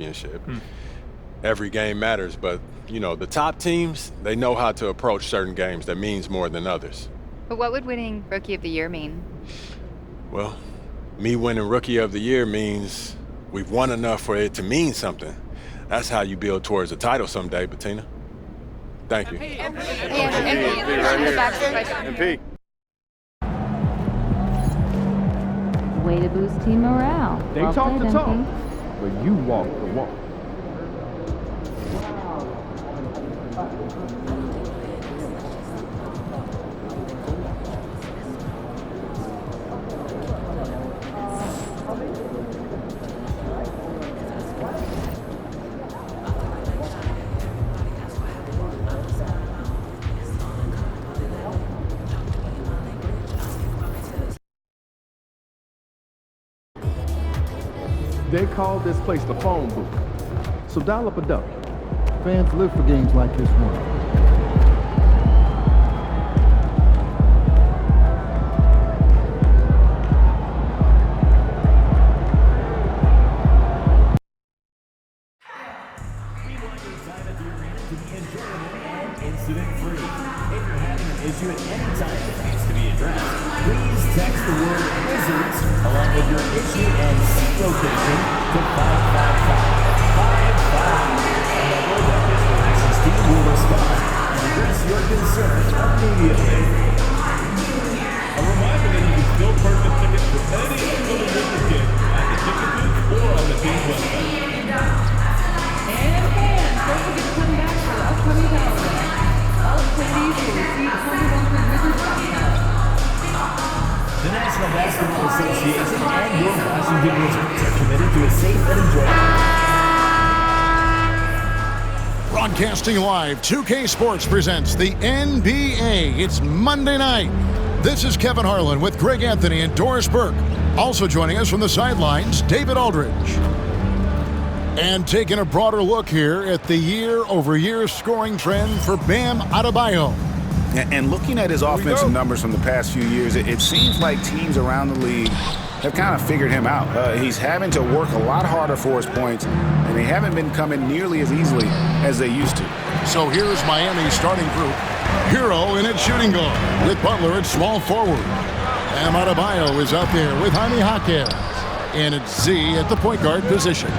championship. Every game matters, but, the top teams, they know how to approach certain games that means more than others. But what would winning Rookie of the Year mean? Well, me winning Rookie of the Year means we've won enough for it to mean something. That's how you build towards a title someday, Bettina. Thank you. MP. Way to boost team morale. They Well talk played, the talk, MP. but you walk the walk. They call this place the phone booth. So dial up a duck. Fans live for games like this one. Incident-free. If you're having an issue at any time that needs to be addressed, please text the word Wizards along with your issue and seat location to 55555. And the Robot Distributions team will respond and address your concern immediately. A reminder that you can still purchase tickets for any upcoming Wizards game at the ticket booth or on the team's website. And fans, don't forget to come back for the upcoming holiday. All attendees will receive complimentary Wizards cocktails. The National Basketball Association and your Washington Wizards are committed to a safe and enjoyable. Broadcasting live, 2K Sports presents the NBA. It's Monday night. This is Kevin Harlan with Greg Anthony and Doris Burke. Also joining us from the sidelines, David Aldridge. And taking a broader look here at the year-over-year scoring trend for Bam Adebayo. And looking at his offensive numbers from the past few years, it seems like teams around the league have kind of figured him out. He's having to work a lot harder for his points, and they haven't been coming nearly as easily as they used to. So here's Miami's starting group. Hero in at shooting guard, with Butler at small forward. Bam Adebayo is out there with Jaime Jaquez. And it's Z at the point guard position.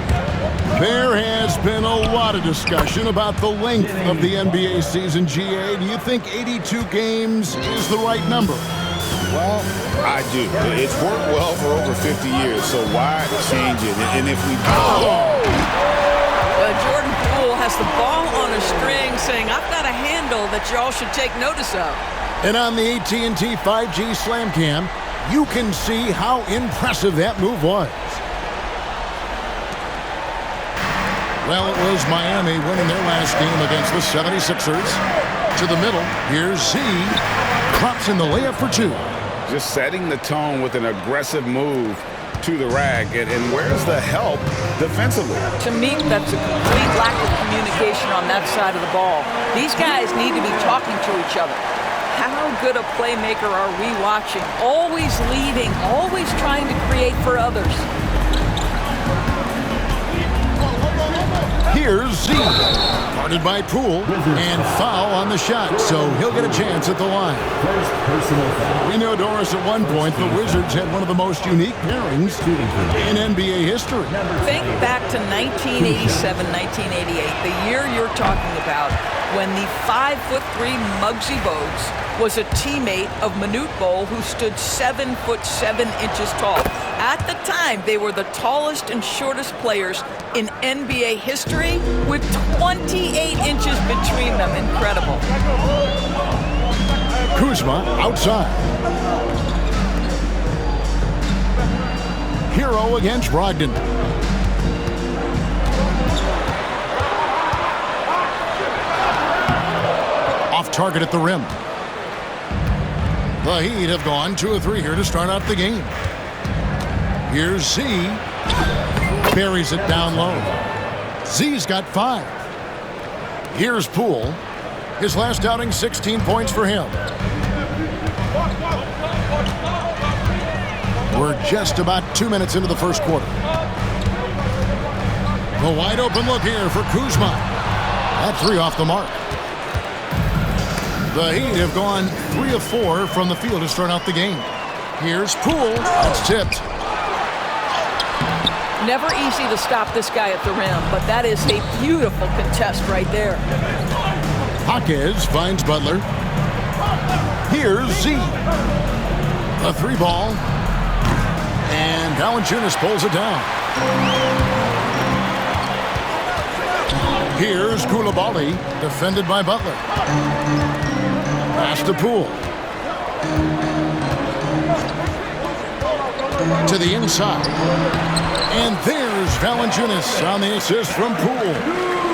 There has been a lot of discussion about the length of the NBA season, GA. Do you think 82 games is the right number? Well, I do. It's worked well for over 50 years, so why change it? And if we Jordan Poole has the ball on a string saying, I've got a handle that y'all should take notice of. And on the AT&T 5G Slam Cam, you can see how impressive that move was. Well, it was Miami winning their last game against the 76ers. To the middle, here's Z. Drops in the layup for two. Just setting the tone with an aggressive move to the rack. And where's the help defensively? To me, that's a complete lack of communication on that side of the ball. These guys need to be talking to each other. How good a playmaker are we watching? Always leading, always trying to create for others. Here's Z. Guarded by Poole. And foul on the shot, so he'll get a chance at the line. We know, Doris, at one point, the Wizards had one of the most unique pairings in NBA history. Think back to 1987, 1988, the year you're talking about, when the 5'3" Muggsy Bogues was a teammate of Manute Bol, who stood 7'7" tall. At the time, they were the tallest and shortest players in NBA history, with 28 inches between them. Incredible. Kuzma outside. Hero against Brogdon. Off target at the rim. The Heat have gone 2-3 here to start out the game. Here's Z. Buries it down low. Z's got 5. Here's Poole. His last outing, 16 points for him. We're just about 2 minutes into the first quarter. The wide open look here for Kuzma. That 3 off the mark. The Heat have gone 3 of 4 from the field to start out the game. Here's Poole. That's tipped. Never easy to stop this guy at the rim, but that is a beautiful contest right there. Jaquez finds Butler. Here's Z. The 3 ball. And Valanciunas pulls it down. Here's Coulibaly, defended by Butler. Pass to Poole. To the inside. And there's Valanciunas on the assist from Poole.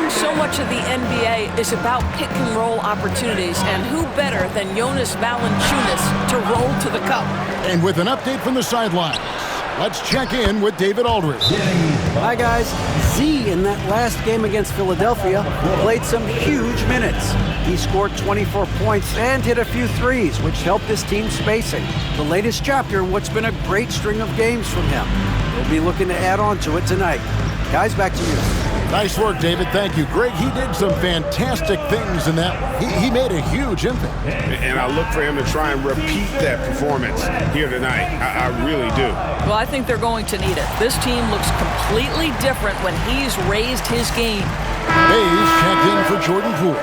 So much of the NBA is about pick and roll opportunities, and who better than Jonas Valanciunas to roll to the cup? And with an update from the sidelines, let's check in with David Aldridge. Hi, guys. Z in that last game against Philadelphia played some huge minutes. He scored 24 points and hit a few threes, which helped his team spacing. The latest chapter in what's been a great string of games from him. We'll be looking to add on to it tonight. Guys, back to you. Nice work, David. Thank you. Greg, he did some fantastic things in that. He made a huge impact. And I look for him to try and repeat that performance here tonight. I really do. Well, I think they're going to need it. This team looks completely different when he's raised his game. Hayes checked in for Jordan Poole.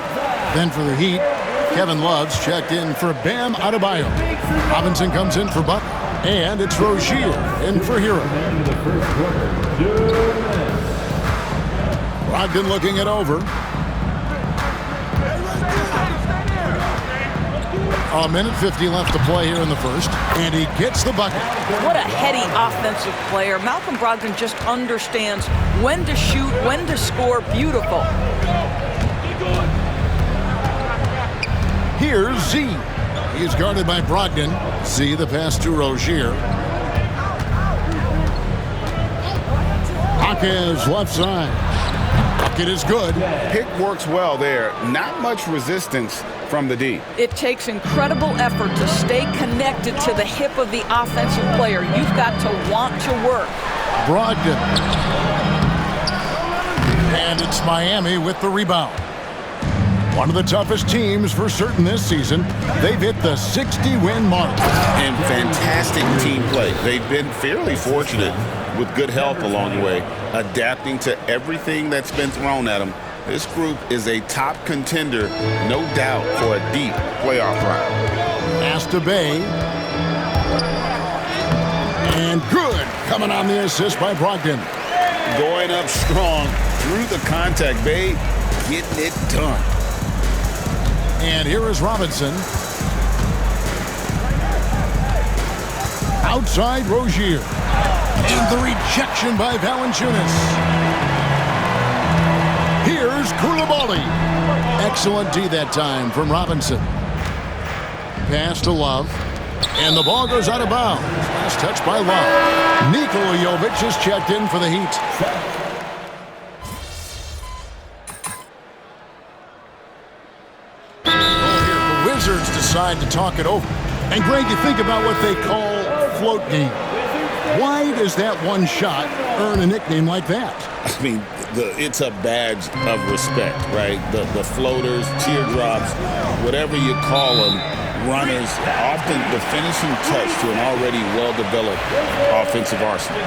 Then for the Heat, Kevin Love's checked in for Bam Adebayo. Robinson comes in for Butler. And it's Rozier in for Hero. Brogdon looking it over. A minute 50 left to play here in the first. And he gets the bucket. What a heady offensive player. Malcolm Brogdon just understands when to shoot, when to score. Beautiful. Here's Z. He's guarded by Brogdon. Z the pass to Rozier. Jaquez left side. Bucket is good. Pick works well there. Not much resistance from the D. It takes incredible effort to stay connected to the hip of the offensive player. You've got to want to work. Brogdon. And it's Miami with the rebound. One of the toughest teams for certain this season. They've hit the 60-win mark. And fantastic team play. They've been fairly fortunate with good help along the way, adapting to everything that's been thrown at them. This group is a top contender, no doubt, for a deep playoff run. Pass to Bay. And good. Coming on the assist by Brogdon. Going up strong through the contact. Bay getting it done. And here is Robinson. Outside Rozier. And the rejection by Valanciunas. Here's Coulibaly. Excellent D that time from Robinson. Pass to Love. And the ball goes out of bounds. Last touch by Love. Nikola Jovic is checked in for the Heat. Wizards decide to talk it over. And Greg, you think about what they call float game. Why does that one shot earn a nickname like that? I mean, it's a badge of respect, right? The floaters, teardrops, whatever you call them, runners, often the finishing touch to an already well-developed offensive arsenal.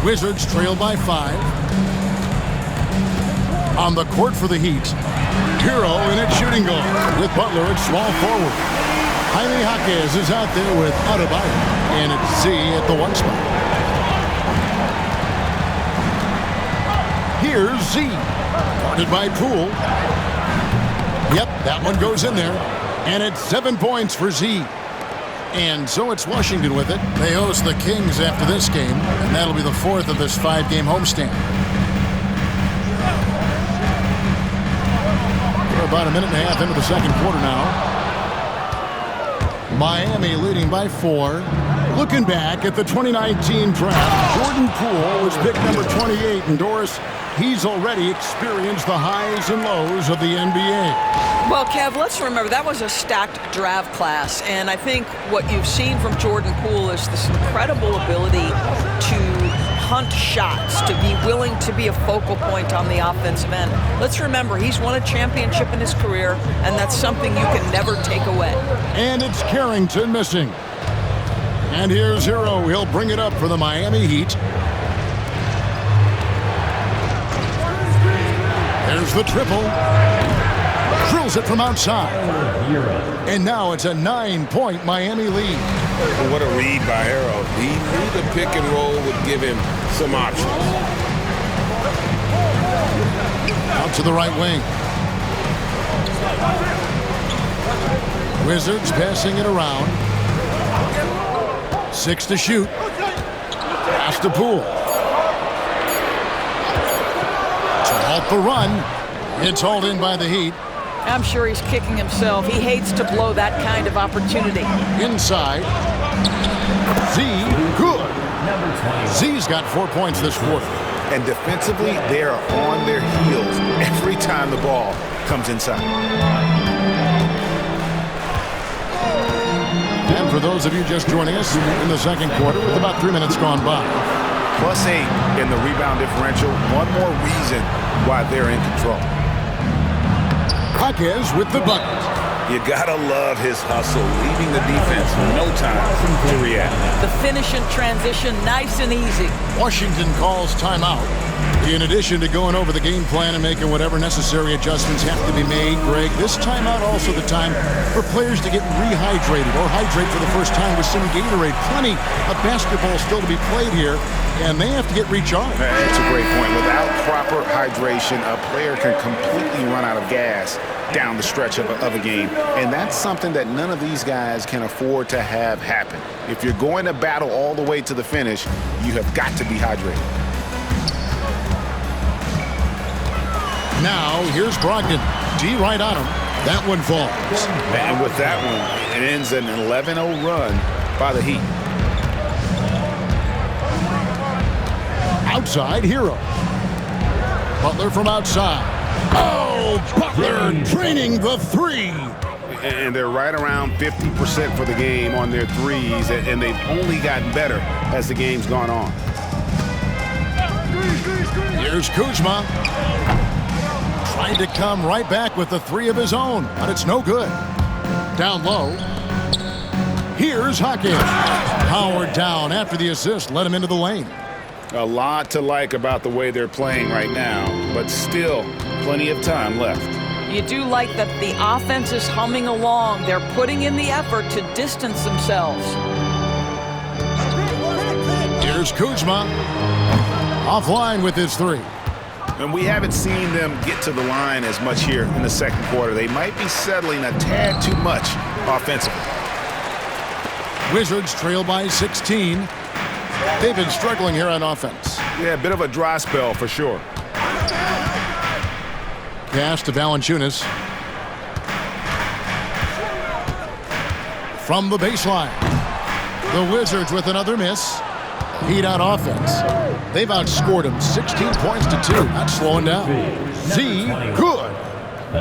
Wizards trail by 5. On the court for the Heat, Hero in at shooting guard with Butler at small forward. Jaime Jaquez is out there with Adebayo, and it's Z at the 1 spot. Here's Z, guarded by Poole. Yep, that one goes in there, and it's 7 points for Z. And so it's Washington with it. They host the Kings after this game, and that'll be the 4th of this 5-game homestand. We're about a minute and a half into the second quarter now. Miami leading by 4. Looking back at the 2019 draft, Jordan Poole was picked number 28, and Doris, he's already experienced the highs and lows of the NBA. Well, Kev, let's remember that was a stacked draft class, and I think what you've seen from Jordan Poole is this incredible ability to hunt shots, to be willing to be a focal point on the offensive end. Let's remember, he's won a championship in his career, and that's something you can never take away. And it's Carrington missing. And here's Hero. He'll bring it up for the Miami Heat. There's the triple. Drills it from outside. And now it's a 9-point Miami lead. What a read by Hero. He knew the pick and roll would give him some options. Out to the right wing. Wizards passing it around. 6 to shoot. Pass to Poole. To halt the run. It's hauled in by the Heat. I'm sure he's kicking himself. He hates to blow that kind of opportunity. Inside. Z, good. Z's got 4 points this quarter. And defensively, they are on their heels every time the ball comes inside. And for those of you just joining us in the second quarter with about 3 minutes gone by. +8 in the rebound differential. One more reason why they're in control. Jaquez with the bucket. You gotta love his hustle, leaving the defense no time to react. The finish in transition, nice and easy. Washington calls timeout. In addition to going over the game plan and making whatever necessary adjustments have to be made, Greg, this timeout also the time for players to get rehydrated or hydrate for the first time with some Gatorade. Plenty of basketball still to be played here, and they have to get recharged. That's a great point. Without proper hydration, a player can completely run out of gas down the stretch of a game. And that's something that none of these guys can afford to have happen. If you're going to battle all the way to the finish, you have got to be hydrated. Now, here's Brogdon. D right on him. That one falls. And with that one, it ends an 11-0 run by the Heat. Outside, Hero. Butler from outside. Oh, Butler draining the three. And they're right around 50% for the game on their threes, and they've only gotten better as the game's gone on. Here's Kuzma. Trying to come right back with the three of his own, but it's no good. Down low. Here's Hawkins. Powered down after the assist led him into the lane. A lot to like about the way they're playing right now, but still plenty of time left. You do like that the offense is humming along. They're putting in the effort to distance themselves. Here's Kuzma. Offline with his three. And we haven't seen them get to the line as much here in the second quarter. They might be settling a tad too much offensively. Wizards trail by 16. They've been struggling here on offense. Yeah, a bit of a dry spell for sure. Pass to Valanciunas. From the baseline. The Wizards with another miss. Heat on offense. They've outscored him 16 points to 2. Not slowing down. Z, good.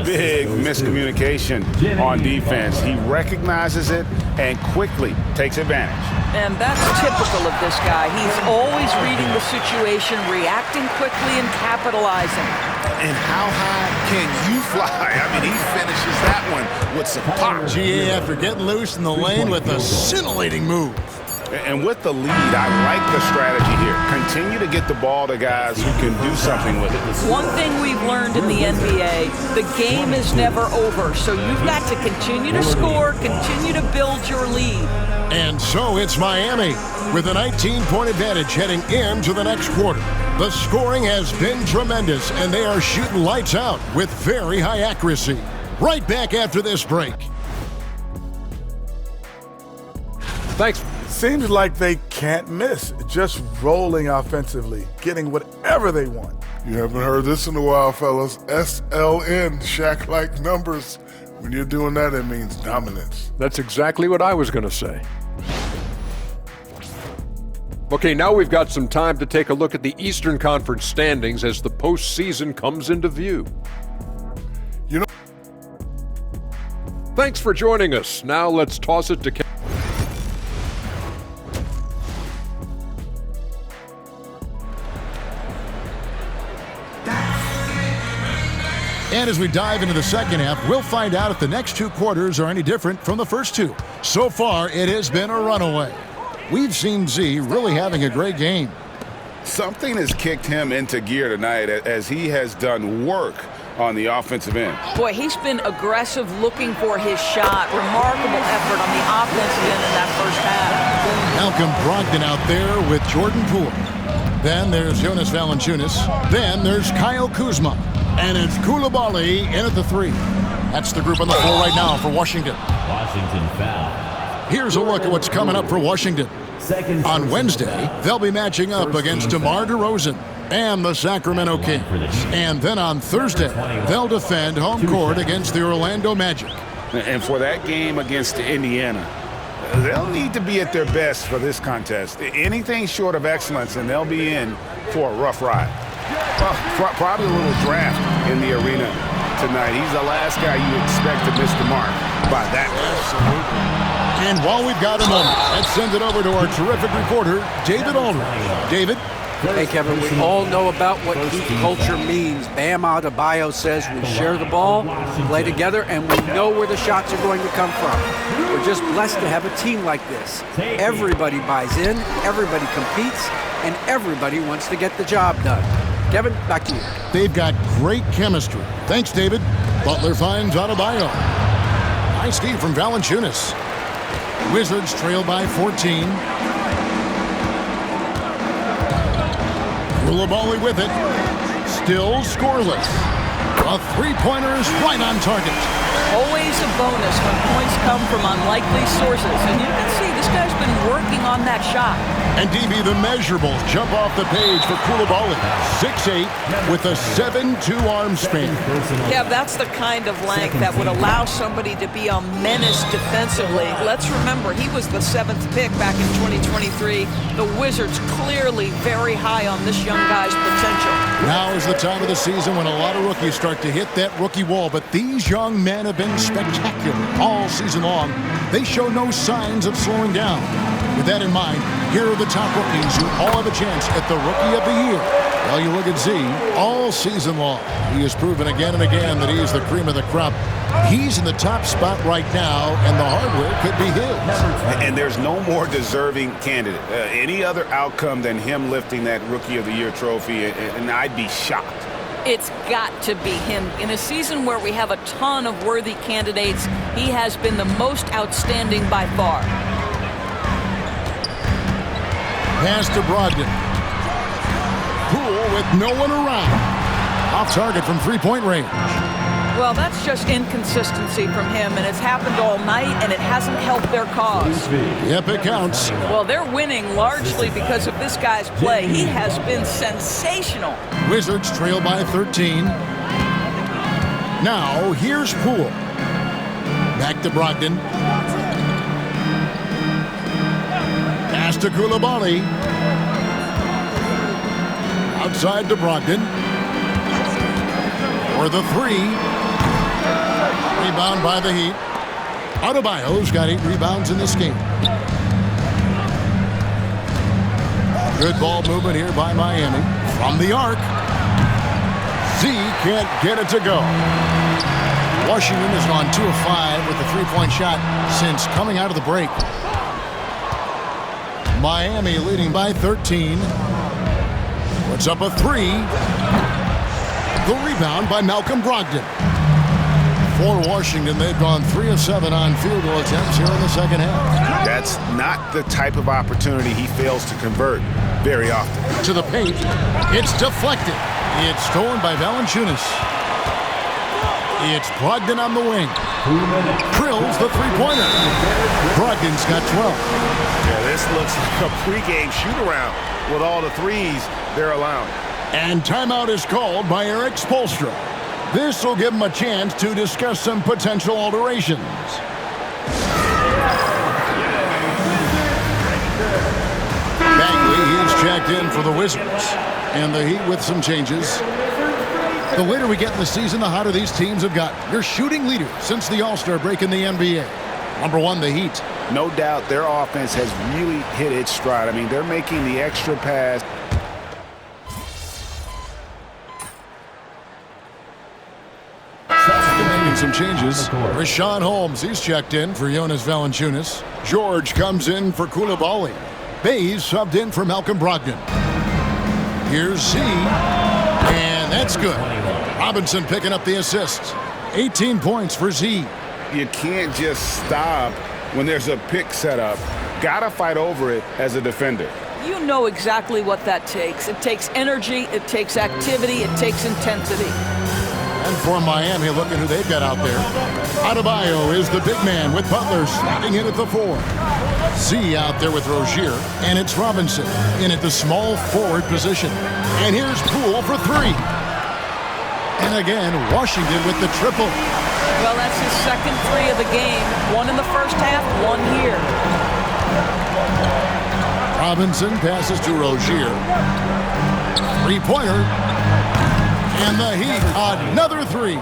Big miscommunication on defense. He recognizes it and quickly takes advantage. And that's typical of this guy. He's always reading the situation, reacting quickly, and capitalizing. And how high can you fly? I mean, he finishes that one with some pop. GA after getting loose in the lane with a scintillating move. And with the lead, I like the strategy here. Continue to get the ball to guys who can do something with it. One thing we've learned in the NBA, the game is never over. So you've got to continue to score, continue to build your lead. And so it's Miami with a 19-point advantage heading into the next quarter. The scoring has been tremendous, and they are shooting lights out with very high accuracy. Right back after this break. Thanks. Seems like they can't miss, just rolling offensively, getting whatever they want. You haven't heard this in a while, fellas. SLN, Shaq-like numbers. When you're doing that, it means dominance. That's exactly what I was going to say. Okay, now we've got some time to take a look at the Eastern Conference standings as the postseason comes into view. You know, thanks for joining us. Now let's toss it to Kevin. And as we dive into the second half, we'll find out if the next two quarters are any different from the first two. So far, it has been a runaway. We've seen Z really having a great game. Something has kicked him into gear tonight as he has done work on the offensive end. Boy, he's been aggressive looking for his shot. Remarkable effort on the offensive end in that first half. Malcolm Brogdon out there with Jordan Poole. Then there's Jonas Valanciunas. Then there's Kyle Kuzma. And it's Coulibaly in at the 3. That's the group on the floor right now for Washington. Washington foul. Here's a look at what's coming up for Washington. On Wednesday, they'll be matching up against DeMar DeRozan and the Sacramento Kings. And then on Thursday, they'll defend home court against the Orlando Magic. And for that game against Indiana, they'll need to be at their best for this contest. Anything short of excellence, and they'll be in for a rough ride. Well, probably a little draft in the arena tonight. He's the last guy you expect to miss the mark by that. Absolutely. And while we've got a moment, let's send it over to our terrific reporter, David Aldridge. David? Hey, Kevin, we all know about what heat culture means. Bam Adebayo says we share the ball, play together, and we know where the shots are going to come from. We're just blessed to have a team like this. Everybody buys in, everybody competes, and everybody wants to get the job done. Kevin, back to you. They've got great chemistry. Thanks, David. Butler finds Adebayo. Nice D from Valanciunas. Wizards trail by 14. Coulibaly with it. Still scoreless. A three-pointer is right on target. Always a bonus when points come from unlikely sources. And you can see this guy's been working on that shot. And DB, the measurables jump off the page for Coulibaly. 6'8" with a 7'2" arm span. Yeah, that's the kind of length that would allow somebody to be a menace defensively. Let's remember, he was the 7th pick back in 2023. The Wizards clearly very high on this young guy's potential. Now is the time of the season when a lot of rookies start to hit that rookie wall, but these young men have been spectacular all season long. They show no signs of slowing down. With that in mind, here are the top rookies who all have a chance at the Rookie of the Year. Well, you look at Z all season long. He has proven again and again that he is the cream of the crop. He's in the top spot right now, and the hardware could be his. And there's no more deserving candidate. Any other outcome than him lifting that Rookie of the Year trophy, and I'd be shocked. It's got to be him. In a season where we have a ton of worthy candidates, he has been the most outstanding by far. Pass to Brogdon. Poole with no one around. Off target from three-point range. Well, that's just inconsistency from him, and it's happened all night, and it hasn't helped their cause. Yep, it counts. Well, they're winning largely because of this guy's play. He has been sensational. Wizards trail by 13. Now, here's Poole. Back to Brogdon. Pass to Coulibaly. Outside to Brogdon. For the 3. Rebound by the Heat. Adebayo's got 8 rebounds in this game. Good ball movement here by Miami. From the arc. Z can't get it to go. Washington has gone 2 of 5 with a 3-point shot since coming out of the break. Miami leading by 13. Puts up a 3. The rebound by Malcolm Brogdon. For Washington, they've gone 3 of 7 on field goal attempts here in the second half. That's not the type of opportunity he fails to convert very often. To the paint. It's deflected. It's stolen by Valanciunas. It's Brogdon on the wing. Drills the three-pointer. Brogdon's got 12. Yeah, this looks like a pregame shoot-around with all the threes they're allowing. And timeout is called by Eric Spoelstra. This will give him a chance to discuss some potential alterations. Bagley checked in for the Wizards. And the Heat with some changes. The later we get in the season, the hotter these teams have gotten. Your shooting leader since the All-Star break in the NBA. Number 1, the Heat. No doubt their offense has really hit its stride. I mean, they're making the extra pass. Making some changes. Richaun Holmes, he's checked in for Jonas Valanciunas. George comes in for Coulibaly. Bays subbed in for Malcolm Brogdon. Here's Z, and that's good. Robinson picking up the assists. 18 points for Z. You can't just stop when there's a pick set up. Gotta fight over it as a defender. You know exactly what that takes. It takes energy, it takes activity, it takes intensity. And for Miami, look at who they've got out there. Adebayo is the big man with Butler sliding in at the 4. Z out there with Rozier, and it's Robinson in at the small forward position. And here's Poole for 3. And again, Washington with the triple. Well, that's his second 3 of the game. 1 in the first half, 1 here. Robinson passes to Rozier. 3-pointer. And the Heat, another 3.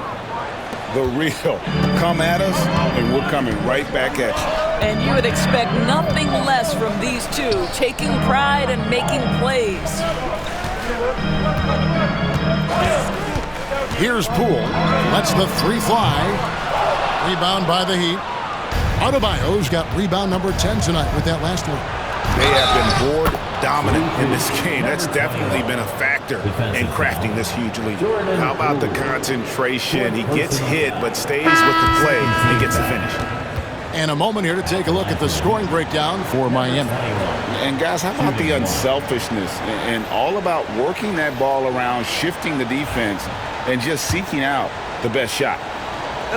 The real. Come at us, and we're coming right back at you. And you would expect nothing less from these two, taking pride and making plays. Here's Poole. Lets the 3 fly. Rebound by the Heat. Adebayo's got rebound number 10 tonight with that last one. They have been board dominant in this game. That's definitely been a factor in crafting this huge lead. How about the concentration? He gets hit, but stays with the play and gets the finish. And a moment here to take a look at the scoring breakdown for Miami. And guys, how about the unselfishness and all about working that ball around, shifting the defense, and just seeking out the best shot.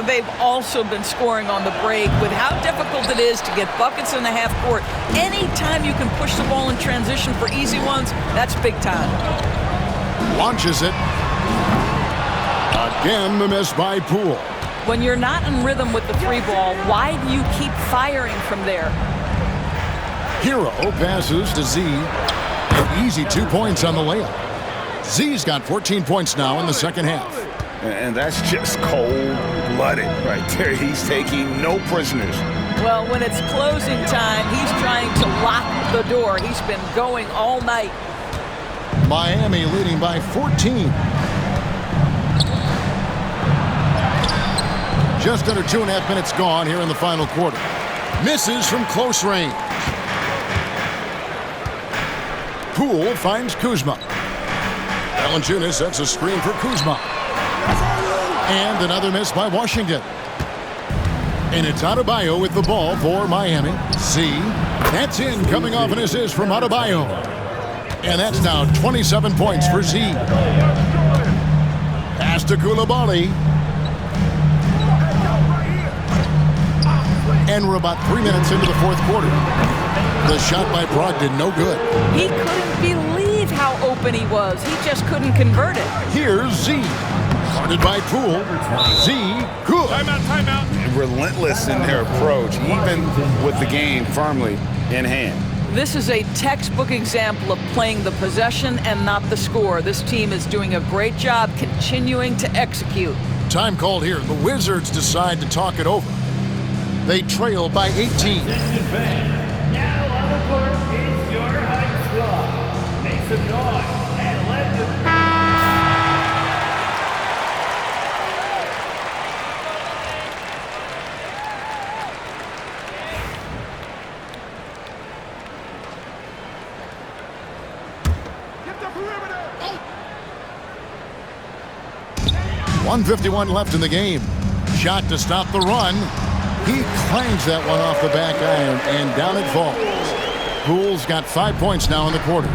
They've also been scoring on the break with how difficult it is to get buckets in the half court. Anytime you can push the ball in transition for easy ones, that's big time. Launches it. Again, the miss by Poole. When you're not in rhythm with the 3 ball, why do you keep firing from there? Hero passes to Z. An easy 2 points on the layup. Z's got 14 points now in the second half. And that's just cold-blooded right there. He's taking no prisoners. Well, when it's closing time, he's trying to lock the door. He's been going all night. Miami leading by 14. Just under 2.5 minutes gone here in the final quarter. Misses from close range. Poole finds Kuzma. Valanciunas sets a screen for Kuzma. And another miss by Washington. And it's Adebayo with the ball for Miami. Z. That's in, coming off an assist from Adebayo. And that's now 27 points for Z. Pass to Coulibaly. And we're about 3 minutes into the fourth quarter. The shot by Brogdon, no good. He couldn't believe how open he was. He just couldn't convert it. Here's Z. Guarded by Poole. Z. Good. Timeout. Relentless in their approach, even with the game firmly in hand. This is a textbook example of playing the possession and not the score. This team is doing a great job continuing to execute. Time called here. The Wizards decide to talk it over. They trail by 18. Now on the court is your high squad. Make some noise and let them... Get the perimeter! 1:51 left in the game. Shot to stop the run. He clangs that one off the back iron, and down it falls. Poole's got 5 points now in the quarter.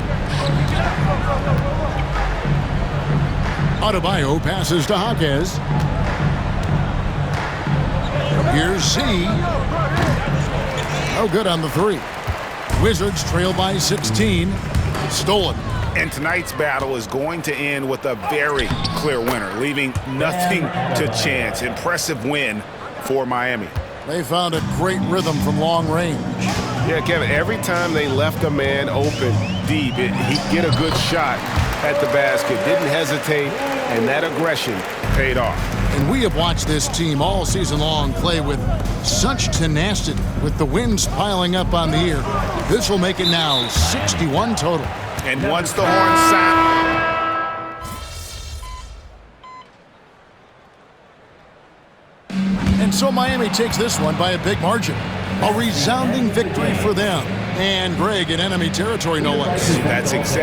Adebayo passes to Jaquez. Here's Z. No good on the 3. Wizards trail by 16. Stolen. And tonight's battle is going to end with a very clear winner, leaving nothing to chance. Impressive win for Miami. They found a great rhythm from long range. Yeah, Kevin, every time they left a man open deep, he'd get a good shot at the basket, didn't hesitate, and that aggression paid off. And we have watched this team all season long play with such tenacity, with the wins piling up on the year. This will make it now 61 total. And once the horn sound. And so Miami takes this one by a big margin. A resounding victory for them. And Greg in enemy territory, no less. That's exactly